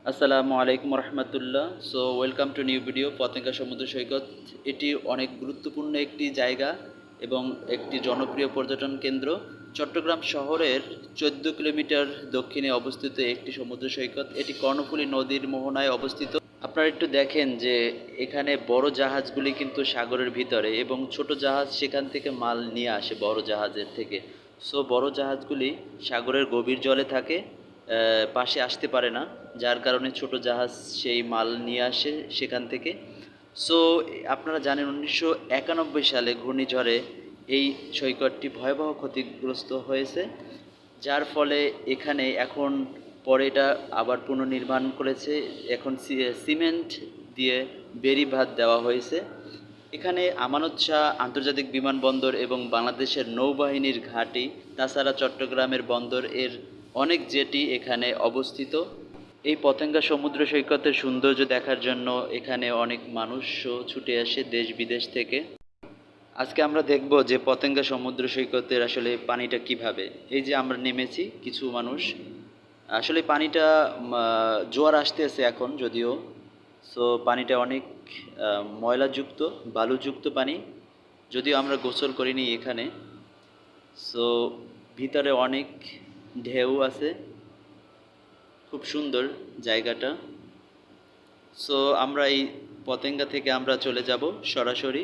আসসালামু আলাইকুম রহমতুল্লাহ। So welcome to new video Patenga সমুদ্র সৈকত। এটি অনেক গুরুত্বপূর্ণ একটি জায়গা এবং একটি জনপ্রিয় পর্যটন কেন্দ্র। চট্টগ্রাম শহরের 14 কিলোমিটার দক্ষিণে অবস্থিত একটি সমুদ্র সৈকত। এটি কর্ণফুলী নদীর মোহনায় অবস্থিত। আপনারা একটু দেখেন যে এখানে বড় জাহাজগুলি কিন্তু সাগরের ভিতরে এবং ছোট জাহাজ সেখান থেকে মাল নিয়ে আসে বড় জাহাজের থেকে। সো বড় জাহাজগুলি সাগরের গভীর জলে থাকে, পাশে আসতে পারে না, যার কারণে ছোট জাহাজ সেই মাল নিয়ে আসে সেখান থেকে। সো আপনারা জানেন 1991 সালে ঘূর্ণিঝড়ে এই সৈকতটি ভয়াবহ ক্ষতিগ্রস্ত হয়েছে, যার ফলে এখানে এখন পরে এটা আবার পুনর্নির্মাণ করেছে। এখন সিমেন্ট দিয়ে বেড়িবাঁধ দেওয়া হয়েছে। এখানে আমানত শাহ আন্তর্জাতিক বিমানবন্দর এবং বাংলাদেশের নৌবাহিনীর ঘাঁটি, তাছাড়া চট্টগ্রামের বন্দর এর অনেক জেটি এখানে অবস্থিত। এই পতেঙ্গা সমুদ্র সৈকতের সৌন্দর্য দেখার জন্য এখানে অনেক মানুষও ছুটে আসে দেশ বিদেশ থেকে। আজকে আমরা দেখব যে পতেঙ্গা সমুদ্র সৈকতের আসলে পানিটা কিভাবে। এই যে আমরা নেমেছি কিছু মানুষ, আসলে পানিটা জোয়ার আসতেছে এখন যদিও। সো পানিটা অনেক ময়লাযুক্ত, বালুযুক্ত পানি, যদিও আমরা গোসল করিনি এখানে। সো ভিতরে অনেক ঢেউ আছে, খুব সুন্দর জায়গাটা। সো আমরা এই পতেঙ্গা থেকে আমরা চলে যাব সরাসরি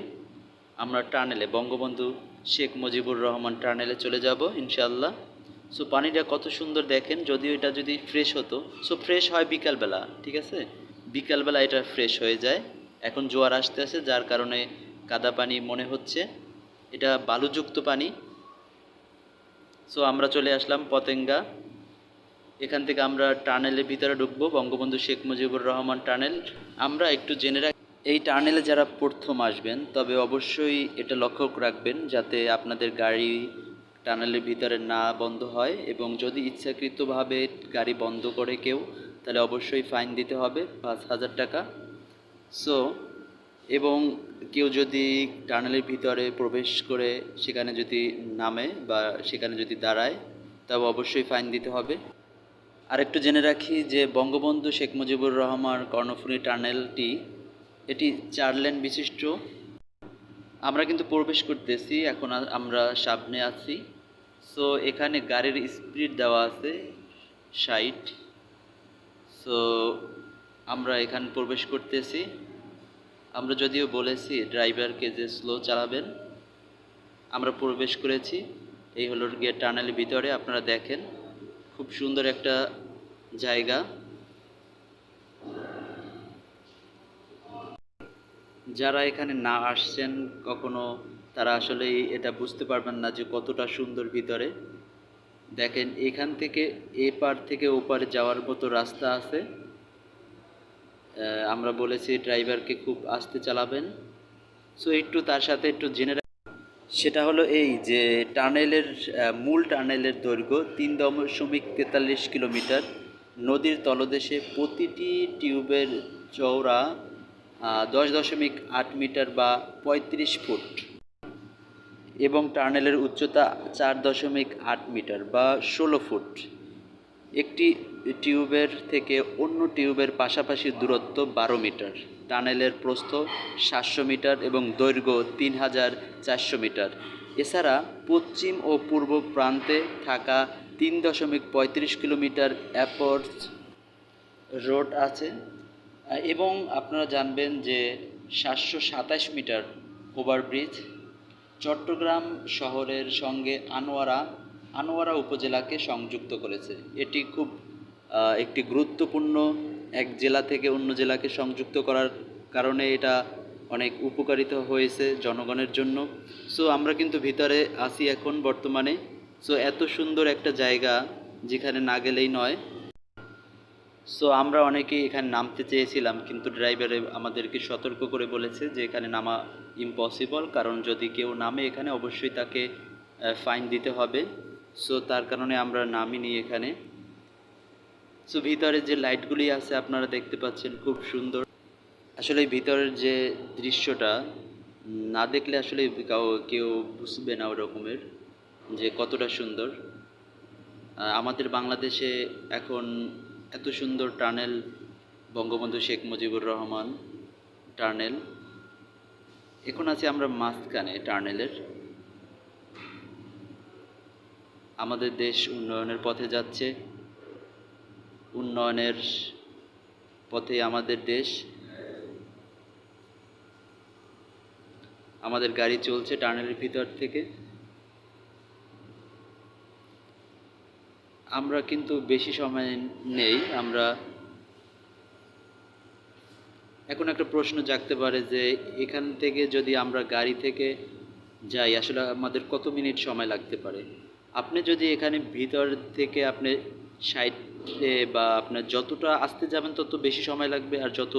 আমরা টানেলে, বঙ্গবন্ধু শেখ মুজিবুর রহমান টানেলে চলে যাব ইনশাল্লাহ। সো পানিটা কত সুন্দর দেখেন, যদিও এটা যদি ফ্রেশ হতো। সো ফ্রেশ হয় বিকালবেলা, ঠিক আছে, বিকালবেলা এটা ফ্রেশ হয়ে যায়। এখন জোয়ার আসতে আসে যার কারণে কাদা পানি মনে হচ্ছে, এটা বালুযুক্ত পানি। সো আমরা চলে আসলাম পতেঙ্গা। এখান থেকে আমরা টানেলের ভিতরে ঢুকবো, বঙ্গবন্ধু শেখ মুজিবুর রহমান টানেল। আমরা একটু জেনে রাখি, এই টানেলে যারা প্রথম আসবেন তবে অবশ্যই এটা লক্ষ্য রাখবেন যাতে আপনাদের গাড়ি টানেলের ভিতরে না বন্ধ হয়, এবং যদি ইচ্ছাকৃতভাবে গাড়ি বন্ধ করে কেউ, তাহলে অবশ্যই ফাইন দিতে হবে 5,000 টাকা। সো এবং কেউ যদি টানেলের ভিতরে প্রবেশ করে সেখানে যদি নামে বা সেখানে যদি দাঁড়ায়, তবে অবশ্যই ফাইন দিতে হবে। আর একটু জেনে রাখি যে বঙ্গবন্ধু শেখ মুজিবুর রহমান কর্ণফুলী টানেলটি এটি 4 লেন বিশিষ্ট। আমরা কিন্তু প্রবেশ করতেছি এখন, আমরা সামনে আছি। সো এখানে গাড়ির স্পিড দেওয়া আছে 60। সো আমরা এখানে প্রবেশ করতেছি। আমরা যদিও বলেছি ড্রাইভারকে যে স্লো চালাবেন। আমরা প্রবেশ করেছি, এই হলো গিয়ে টানেলের ভিতরে। আপনারা দেখেন খুব সুন্দর একটা জায়গা। যারা এখানে না আসছেন কখনো, তারা আসলে এটা বুঝতে পারবেন না যে কতটা সুন্দর ভিতরে। দেখেন এখান থেকে এপার থেকে ওপারে যাওয়ার মতো রাস্তা আছে। আমরা বলেছি ড্রাইভারকে খুব আস্তে চালাবেন। সো একটু তার সাথে একটু জেনে সেটা হলো এই যে টানেলের মূল টানেলের দৈর্ঘ্য 3.43 কিলোমিটার। নদীর তলদেশে প্রতিটি টিউবের চওড়া 10.8 মিটার বা 35 ফুট, এবং টানেলের উচ্চতা 4.8 মিটার বা 16 ফুট। একটি টিউবের থেকে অন্য টিউবের পাশাপাশি দূরত্ব 12 মিটার। টানেলের প্রস্থ 700 মিটার এবং দৈর্ঘ্য 3,400 মিটার। এছাড়া পশ্চিম ও পূর্ব প্রান্তে থাকা 3.35 কিলোমিটার অ্যাপ্রোচ রোড আছে। এবং আপনারা জানবেন যে 727 মিটার ওভারব্রিজ চট্টগ্রাম শহরের সঙ্গে আনোয়ারা উপজেলাকে সংযুক্ত করেছে। এটি খুব একটি গুরুত্বপূর্ণ, এক জেলা থেকে অন্য জেলাকে সংযুক্ত করার কারণে এটা অনেক উপকারিতা হয়েছে জনগণের জন্য। সো আমরা কিন্তু ভিতরে আছি এখন বর্তমানে। সো এত সুন্দর একটা জায়গা যেখানে না গেলেই নয়। সো আমরা অনেকেই এখানে নামতে চেয়েছিলাম, কিন্তু ড্রাইভারে আমাদেরকে সতর্ক করে বলেছে যে এখানে নামা ইম্পসিবল, কারণ যদি কেউ নামে এখানে অবশ্যই তাকে ফাইন দিতে হবে। সো তার কারণে আমরা নামিনি এখানে। সো ভিতরে যে লাইটগুলি আছে আপনারা দেখতে পাচ্ছেন, খুব সুন্দর। আসলে ভিতরের যে দৃশ্যটা না দেখলে আসলে কেউ বুঝবে না ওরকমের যে কতটা সুন্দর। আমাদের বাংলাদেশে এখন এত সুন্দর টানেল বঙ্গবন্ধু শেখ মুজিবুর রহমান টার্নেল। এখন আছি আমরা মাঝখানে টার্নেলের। আমাদের দেশ উন্নয়নের পথে যাচ্ছে, উন্নয়নের পথে আমাদের দেশ। আমাদের গাড়ি চলছে টার্নেলের ভিতর থেকে। আমরা কিন্তু বেশি সময় নেই। আমরা এখন একটা প্রশ্ন জাগতে পারে যে এখান থেকে যদি আমরা গাড়ি থেকে যাই, আসলে আমাদের কত মিনিট সময় লাগতে পারে। আপনি যদি এখানে ভিতর থেকে আপনি সাইডে বা আপনার যতটা আস্তে যাবেন তত বেশি সময় লাগবে, আর যত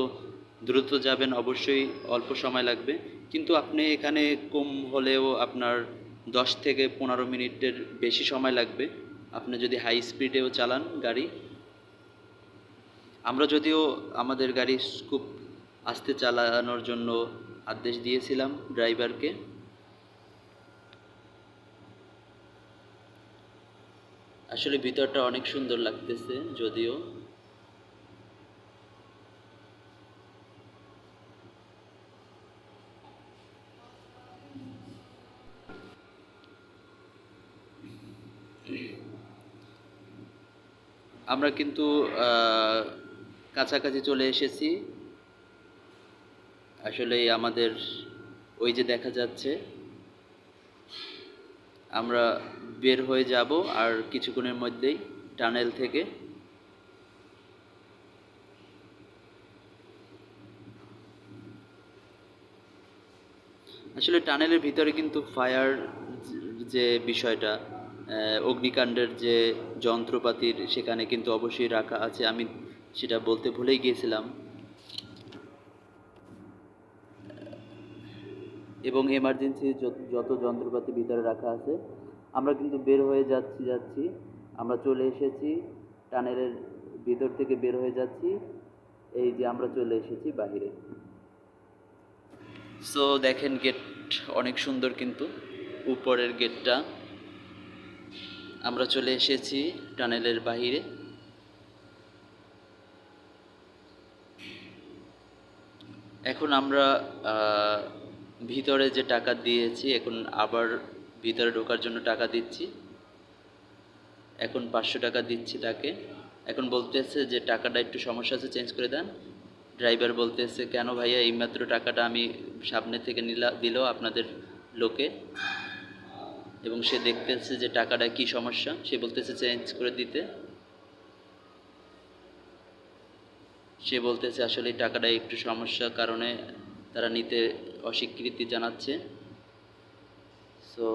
দ্রুত যাবেন অবশ্যই অল্প সময় লাগবে। কিন্তু আপনি এখানে কম হলেও আপনার 10 থেকে 15 মিনিটের বেশি সময় লাগবে আপনি যদি হাই স্পিডেও চালান গাড়ি। আমরা যদিও আমাদের গাড়ি খুব আস্তে চালানোর জন্য আদেশ দিয়েছিলাম ড্রাইভারকে। আসলে ভিতরটা অনেক সুন্দর লাগতেছে যদিও। আমরা কিন্তু কাছাকাছি চলে এসেছি। আসলে আমাদের ওই যে দেখা যাচ্ছে, আমরা বের হয়ে যাব আর কিছুক্ষণের মধ্যেই টানেল থেকে। আসলে টানেলের ভিতরে কিন্তু ফায়ার যে বিষয়টা, অগ্নিকাণ্ডের যে যন্ত্রপাতির সেখানে কিন্তু অবশ্যই রাখা আছে। আমি সেটা বলতে ভুলেই গিয়েছিলাম। এবং এমার্জেন্সি যত যন্ত্রপাতি ভিতরে রাখা আছে। আমরা কিন্তু বের হয়ে যাচ্ছি। আমরা চলে এসেছি টানেলের ভিতর থেকে, বের হয়ে যাচ্ছি। এই যে আমরা চলে এসেছি বাহিরে। সো দেখেন গেট অনেক সুন্দর, কিন্তু উপরের গেটটা। আমরা চলে এসেছি টানেলের বাহিরে। এখন আমরা ভিতরে যে টাকা দিয়েছি, এখন আবার ভিতরে ঢোকার জন্য টাকা দিচ্ছি। এখন 500 টাকা দিচ্ছি তাকে। এখন বলতেছে যে টাকাটা একটু সমস্যা আছে, চেঞ্জ করে দেন। ড্রাইভার বলতেছে, কেন ভাইয়া, এইমাত্র টাকাটা আমি সামনে থেকে দিল আপনাদের লোকে। এবং সে দেখতেছে যে টাকাটা কি সমস্যা, সে বলতেছে চেঞ্জ করে দিতে। সে বলতেছে আসলে টাকাটা একটু সমস্যার কারণে তারা নিতে অস্বীকৃতি জানাচ্ছে। সো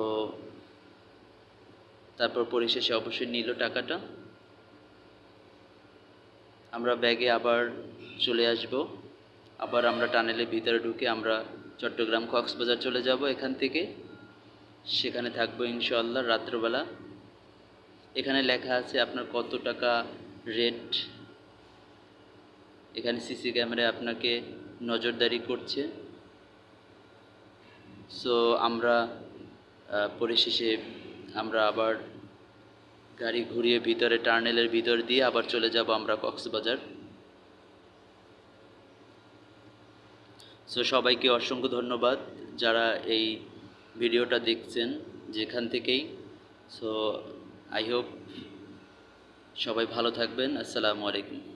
তারপর পরিশেষে অবশ্যই নিল টাকাটা। আমরা ব্যাগে আবার চলে আসব। আবার আমরা টানেলের ভিতরে ঢুকে আমরা চট্টগ্রাম কক্সবাজার চলে যাব এখান থেকে। সেখানে থাকবো ইনশাআল্লাহ রাত্রবেলা। এখানে লেখা আছে আপনার কত টাকা রেট। এখানে সিসি ক্যামেরায় আপনাকে নজরদারি করছে। সো আমরা পরিশেষে আমরা আবার গাড়ি ঘুরিয়ে ভিতরে টার্নেলের ভিতর দিয়ে আবার চলে যাব আমরা কক্সবাজার। সো সবাইকে অসংখ্য ধন্যবাদ যারা এই ভিডিওটা দেখছেন যেখান থেকেই। সো আই হোপ সবাই ভালো থাকবেন। আসসালামু আলাইকুম।